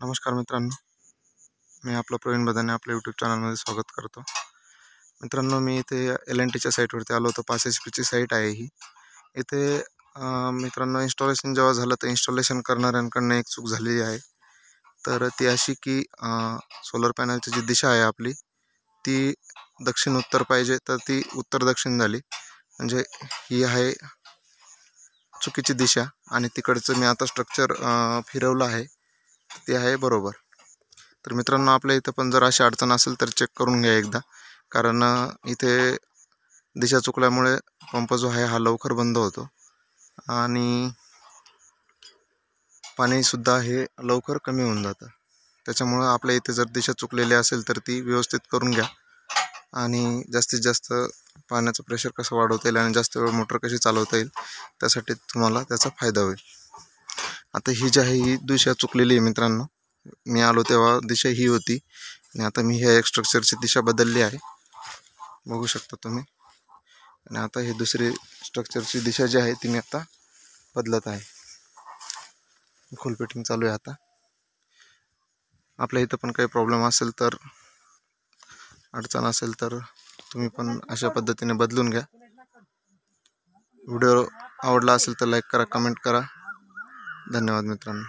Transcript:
नमस्कार मित्रांनो, मी आपला प्रवीण बदाने आपल्या यूट्यूब चॅनलमध्ये स्वागत करतो. मित्रांनो, मी इथे LNTच्या साईटवरती आलो होतो. 5 HP साईट आहे ही. इथे मित्रांनो इन्स्टॉलेशन जेव्हा झालं तर इन्स्टॉलेशन करणाऱ्यांकडनं एक चूक झालेली आहे. तर ती अशी की सोलर पॅनलची जी दिशा आहे आपली ती दक्षिण उत्तर पाहिजे, तर ती उत्तर दक्षिण झाली. म्हणजे ही आहे चुकीची दिशा आणि तिकडचं मी आता स्ट्रक्चर फिरवलं आहे, ते आहे बरोबर. तर मित्रांनो, आपल्या इथं पण जर अशी अडचण असेल तर चेक करून घ्या एकदा, कारण इथे दिशा चुकल्यामुळे पंप जो आहे हा लवकर बंद होतो आणि पाणीसुद्धा हे लवकर कमी होऊन जातं. त्याच्यामुळं आपल्या इथे जर दिशा चुकलेली असेल तर ती व्यवस्थित करून घ्या आणि जास्तीत जास्त पाण्याचं प्रेशर कसं वाढवता येईल आणि जास्त वेळ मोटर कशी चालवता येईल त्यासाठी तुम्हाला त्याचा फायदा होईल. आता ही जी आहे ही दिशा चुकलेली आहे मित्रांनो. मी आलो तेव्हा दिशा ही होती आणि आता मी ह्या एक स्ट्रक्चरची दिशा बदलली आहे, बघू शकता तुम्ही. आणि आता ही दुसरी स्ट्रक्चरची दिशा जी आहे ती मी आता बदलत आहे. खोल फिटिंग चालू आहे. आता आपल्या इथं पण काही प्रॉब्लेम असेल तर, अडचण असेल तर तुम्ही पण अशा पद्धतीने बदलून घ्या. व्हिडिओ आवडला असेल तर लाईक करा, कमेंट करा. धन्यवाद मित्रांनो.